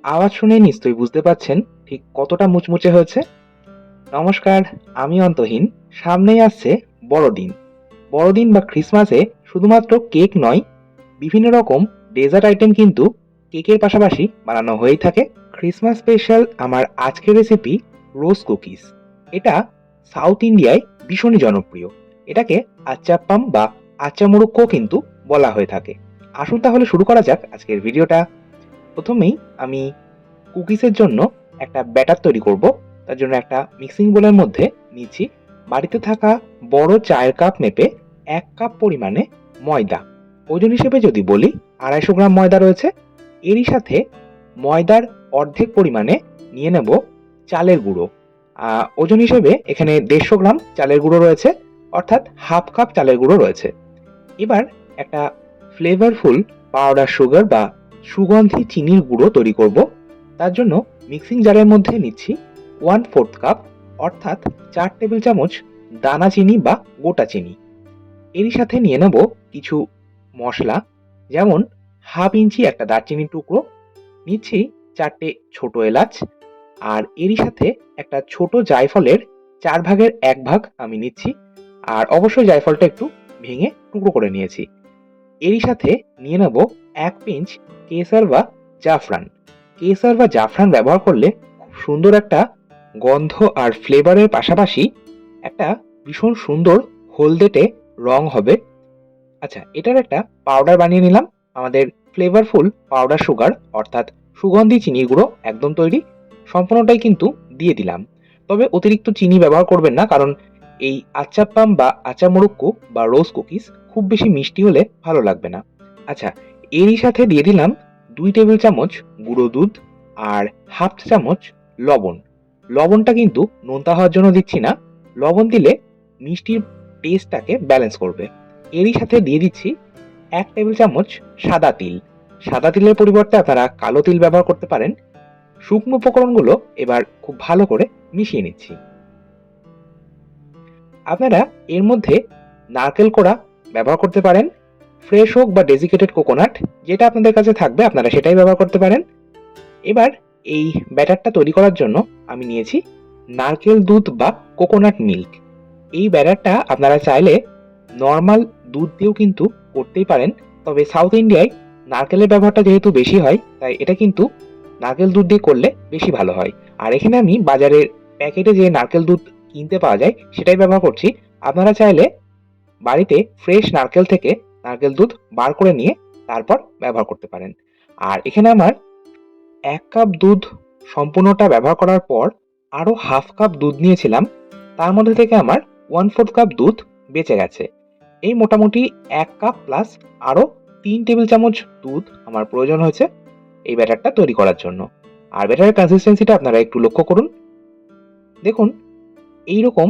আওয়াজ শুনে নিশ্চয়ই বুঝতে পারছেন ঠিক কতটা মুচমুচে হয়েছে। নমস্কার, আমি অন্তহীন। সামনেই আসছে বড়দিন। বড়দিন বা ক্রিসমাসে শুধুমাত্র কেক নয়, বিভিন্ন রকম ডেজার্ট আইটেম কিন্তু কেকের পাশাপাশি বানানো হয়েই থাকে। ক্রিসমাস স্পেশাল আমার আজকের রেসিপি রোজ কুকিজ। এটা সাউথ ইন্ডিয়ায় ভীষণই জনপ্রিয়। এটাকে আচ্চাপ্পাম বা আচ্চামুরুক্কো কিন্তু বলা হয়ে থাকে। আসুন তাহলে শুরু করা যাক আজকের ভিডিওটা। প্রথমেই আমি কুকিজের জন্য একটা ব্যাটার তৈরি করব। তার জন্য একটা মিক্সিং বোলের মধ্যে নিচ্ছি বাড়িতে থাকা বড় চায়ের কাপ মেপে 1 কাপ পরিমাণে ময়দা। ওজন হিসেবে যদি বলি 250 গ্রাম ময়দা রয়েছে। এরই সাথে ময়দার অর্ধেক পরিমাণে নিয়ে নেব চালের গুঁড়ো। ওজন হিসেবে এখানে 150 গ্রাম চালের গুঁড়ো রয়েছে, অর্থাৎ হাফ কাপ চালের গুঁড়ো রয়েছে। এবার একটা ফ্লেভারফুল পাউডার সুগার বা সুগন্ধি চিনির গুঁড়ো তৈরি করব। তার জন্য মিক্সিং জারের মধ্যে নিচ্ছি 1/4 কাপ, অর্থাৎ 4 টেবিল চামচ দানা চিনি বা গোটা চিনি। এরই সাথে নিয়ে নেব কিছু মশলা, যেমন হাফ ইঞ্চি একটা দারচিনির টুকরো, নিচ্ছি 4টে ছোট এলাচ, আর এরই সাথে একটা ছোট জায়ফলের 4 ভাগের 1 ভাগ আমি নিচ্ছি, আর অবশ্যই জায়ফলটা একটু ভেঙে টুকরো করে নিয়েছি। এরই সাথে নিয়ে নেব 1 পিঞ্চ কেসর বা জাফরান। কেসর বা জাফরান ব্যবহার করলে খুব সুন্দর একটা গন্ধ আর ফ্লেভারের পাশাপাশি একটা ভীষণ সুন্দর হলদেটে রং হবে। আচ্ছা, এটার একটা পাউডার বানিয়ে নিলাম। আমাদের ফ্লেভারফুল পাউডার সুগার, অর্থাৎ সুগন্ধি চিনির গুঁড়ো একদম তৈরি। সম্পূর্ণটাই কিন্তু দিয়ে দিলাম। তবে অতিরিক্ত চিনি ব্যবহার করবেন না, কারণ এই আচ্চাপ্পাম বা আচামুরুক্কু বা রোজ কুকিজ খুব বেশি মিষ্টি হলে ভালো লাগবে না। আচ্ছা, এরই সাথে দিয়ে দিলাম 2 টেবিল চামচ গুঁড়ো দুধ আর হাফ চা চামচ লবণ। লবণটা কিন্তু নোনতা হওয়ার জন্য দিচ্ছি না। লবণ দিলে মিষ্টির টেস্টটাকে ব্যালেন্স করবে। এরই সাথে দিয়ে দিচ্ছি 1 টেবিল চামচ সাদা তিল। সাদা তিলের পরিবর্তে আপনারা কালো তিল ব্যবহার করতে পারেন। শুকনো উপকরণগুলো এবার খুব ভালো করে মিশিয়ে নিচ্ছি। আপনারা এর মধ্যে নারকেল কোড়া ব্যবহার করতে পারেন। ফ্রেশ হোক বা ডেজিকেটেড কোকোনাট, যেটা আপনাদের কাছে থাকবে আপনারা সেটাই ব্যবহার করতে পারেন। এবার এই ব্যাটারটা তৈরি করার জন্য আমি নিয়েছি নারকেল দুধ বা কোকোনাট মিল্ক। এই ব্যাটারটা আপনারা চাইলে নর্মাল দুধ দিয়েও কিন্তু করতেই পারেন, তবে সাউথ ইন্ডিয়ায় নারকেলের ব্যবহারটা যেহেতু বেশি হয়, তাই এটা কিন্তু নারকেল দুধ দিয়ে করলে বেশি ভালো হয়। আর এখানে আমি বাজারের প্যাকেটে যে নারকেল দুধ কিনতে পাওয়া যায় সেটাই ব্যবহার করছি। আপনারা চাইলে বাড়িতে ফ্রেশ নারকেল থেকে নারকেল দুধ বার করে নিয়ে তারপর ব্যবহার করতে পারেন। আর এখানে আমার 1 কাপ দুধ সম্পূর্ণটা ব্যবহার করার পর আরও হাফ কাপ দুধ নিয়েছিলাম, তার মধ্যে থেকে আমার 1/4 কাপ দুধ বেঁচে গেছে। এই মোটামুটি 1 কাপ প্লাস আরও 3 টেবিল চামচ দুধ আমার প্রয়োজন হয়েছে এই ব্যাটারটা তৈরি করার জন্য। আর ব্যাটারের কনসিস্টেন্সিটা আপনারা একটু লক্ষ্য করুন। দেখুন, এইরকম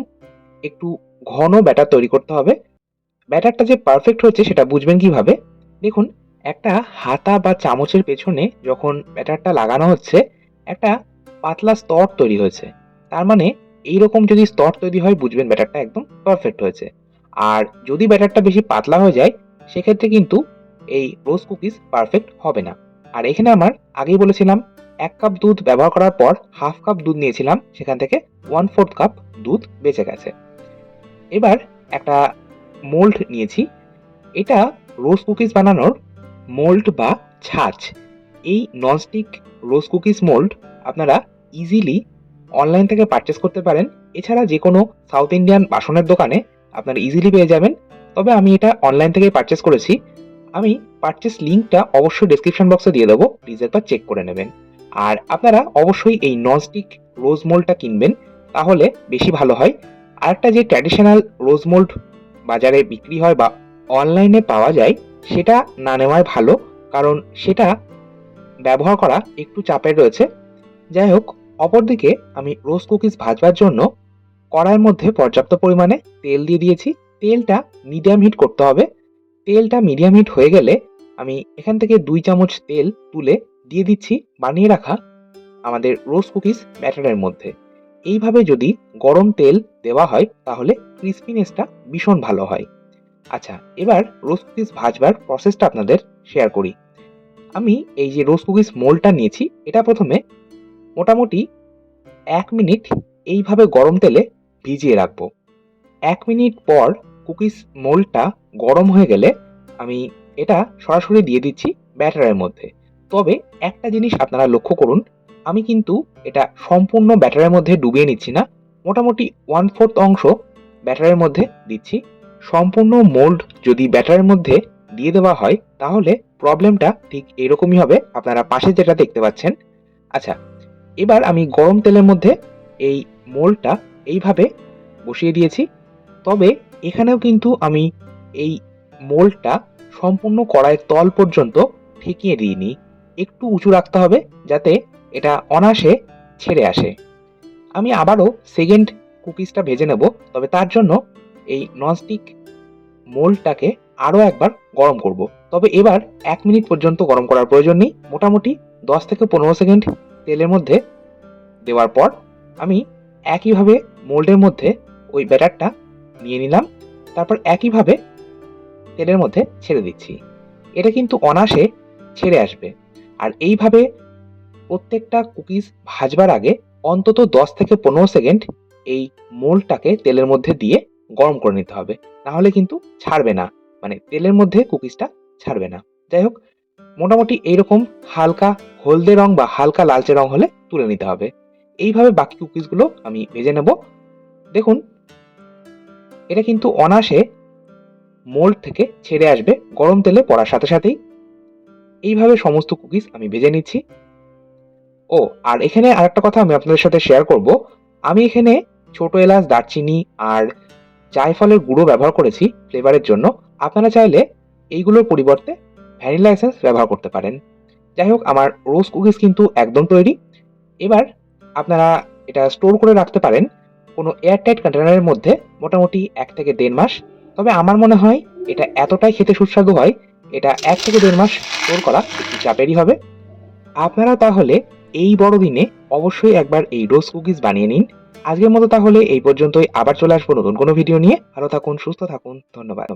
একটু ঘন ব্যাটার তৈরি করতে হবে। ব্যাটারটা যে পারফেক্ট হচ্ছে সেটা বুঝবেন কিভাবে? দেখুন, একটা হাতা বা চামচের পেছনে যখন ব্যাটারটা লাগানো হচ্ছে, একটা পাতলা স্তর তৈরি হয়েছে। তার মানে এইরকম যদি স্তর তৈরি হয়, বুঝবেন ব্যাটারটা একদম পারফেক্ট হয়েছে। আর যদি ব্যাটারটা বেশি পাতলা হয়ে যায়, সেক্ষেত্রে কিন্তু এই রোজ কুকিজ পারফেক্ট হবে না। আর এখানে আমার আগেই বলেছিলাম 1 কাপ দুধ ব্যবহার করার পর হাফ কাপ দুধ নিয়েছিলাম, সেখান থেকে 1/4 কাপ দুধ বেঁচে গেছে। এবার একটা মোল্ড নিয়েছি। এটা রোজ কুকিজ বানানোর মোল্ড বা ছাঁচ। এই ননস্টিক রোজ কুকিজ মোল্ড আপনারা ইজিলি অনলাইন থেকে পারচেস করতে পারেন। এছাড়া যে কোনো সাউথ ইন্ডিয়ান বাসনের দোকানে আপনারা ইজিলি পেয়ে যাবেন। তবে আমি এটা অনলাইন থেকেই পারচেস করেছি। আমি পারচেস লিঙ্কটা অবশ্যই ডেসক্রিপশন বক্সে দিয়ে দেবো, প্লিজ একবার চেক করে নেবেন। আর আপনারা অবশ্যই এই ননস্টিক রোজ মোল্ডটা কিনবেন, তাহলে বেশি ভালো হয়। আরেকটা যে ট্র্যাডিশনাল রোজ মোল্ড বাজারে বিক্রি হয় বা অনলাইনে পাওয়া যায়, সেটা না নেওয়াই ভালো, কারণ সেটা ব্যবহার করা একটু চাপের রয়েছে। যাই হোক, অপরদিকে আমি রোজ কুকিজ ভাজবার জন্য কড়াইয়ের মধ্যে পর্যাপ্ত পরিমাণে তেল দিয়ে দিয়েছি। তেলটা মিডিয়াম হিট করতে হবে। তেলটা মিডিয়াম হিট হয়ে গেলে আমি এখান থেকে 2 চামচ তেল তুলে দিয়ে দিচ্ছি বানিয়ে রাখা আমাদের রোজ কুকিজ ব্যাটারের মধ্যে। এইভাবে যদি গরম তেল দেওয়া হয়, তাহলে ক্রিস্পিনেসটা ভীষণ ভালো হয়। আচ্ছা, এবার রোজ কুকিজ ভাজবার প্রসেসটা আপনাদের শেয়ার করি। আমি এই যে রোজ কুকিজ মোল্ডটা নিয়েছি, এটা প্রথমে মোটামুটি 1 মিনিট এইভাবে গরম তেলে ভিজিয়ে রাখবো। 1 মিনিট পর কুকিজ মোল্ডটা গরম হয়ে গেলে আমি এটা সরাসরি দিয়ে দিচ্ছি ব্যাটারের মধ্যে। তবে একটা জিনিস আপনারা লক্ষ্য করুন, আমি কিন্তু এটা সম্পূর্ণ ব্যাটারের মধ্যে ডুবিয়ে নিচ্ছি না। মোটামুটি 1/4 অংশ ব্যাটারের মধ্যে দিচ্ছি। সম্পূর্ণ মোল্ড যদি ব্যাটারের মধ্যে দিয়ে দেওয়া হয় তাহলে প্রবলেমটা ঠিক এরকমই হবে, আপনারা পাশে যেটা দেখতে পাচ্ছেন। আচ্ছা, এবার আমি গরম তেলের মধ্যে এই মোল্ডটা এইভাবে বসিয়ে দিয়েছি। তবে এখানেও কিন্তু আমি এই মোল্ডটা সম্পূর্ণ কড়াইয়ের তল পর্যন্ত ঠেকিয়ে দিইনি। একটু উঁচু রাখতে হবে যাতে এটা অনায়াসে ছেড়ে আসে। আমি আবারও সেকেন্ড কুকিজটা ভেজে নেব, তবে তার জন্য এই ননস্টিক মোল্ডটাকে আরও একবার গরম করব। তবে এবার 1 মিনিট পর্যন্ত গরম করার প্রয়োজন নেই। মোটামুটি 10 থেকে 15 সেকেন্ড তেলের মধ্যে দেওয়ার পর আমি একইভাবে মোল্ডের মধ্যে ওই ব্যাটারটা নিয়ে নিলাম। তারপর একইভাবে তেলের মধ্যে ছেড়ে দিচ্ছি। এটা কিন্তু অনায়াসে ছেড়ে আসবে। আর এইভাবে প্রত্যেকটা কুকিজ ভাজবার আগে অন্তত 10 থেকে 15 সেকেন্ড এই মোল্ডটাকে তেলের মধ্যে দিয়ে গরম করে নিতে হবে। নাহলে কিন্তু ছাড়বে না, মানে তেলের মধ্যে কুকিজটা ছাড়বে না। যাই হোক, মোটামুটি এইরকম হালকা হলদে রং বা হালকা লালচে রং হলে তুলে নিতে হবে। এইভাবে বাকি কুকিজগুলো আমি ভেজে নেব। দেখুন, এটা কিন্তু অনায়াসে মোল্ড থেকে ছেড়ে আসবে গরম তেলে পড়ার সাথে সাথেই। এইভাবে সমস্ত কুকিজ আমি ভেজে নিচ্ছি। ও, আর এখানে আরেকটা কথা আমি আপনাদের সাথে শেয়ার করব। আমি এখানে ছোট এলাচ, দারচিনি আর জায়ফলের গুঁড়ো ব্যবহার করেছি ফ্লেভারের জন্য। আপনারা চাইলে এইগুলোর পরিবর্তে ভ্যানিলা এসেন্স ব্যবহার করতে পারেন। যাই হোক, আমার রোজ কুকিজ কিন্তু একদম তৈরি। এবার আপনারা এটা স্টোর করে রাখতে পারেন কোনো এয়ারটাইট কন্টেনারের মধ্যে মোটামুটি 1 থেকে 1.5 মাস। তবে আমার মনে হয় এটা এতটাই খেতে সুস্বাদু হয়, এটা 1 থেকে 1.5 মাস স্টোর করা একটু চাপেরই হবে। আপনারা তাহলে এই বড়দিনে অবশ্যই একবার এই রোজ কুকিজ বানিয়ে নিন। আজকের মতো তাহলে এই পর্যন্তই। আবার চলে আসবো নতুন কোনো ভিডিও নিয়ে। ভালো থাকুন, সুস্থ থাকুন। ধন্যবাদ।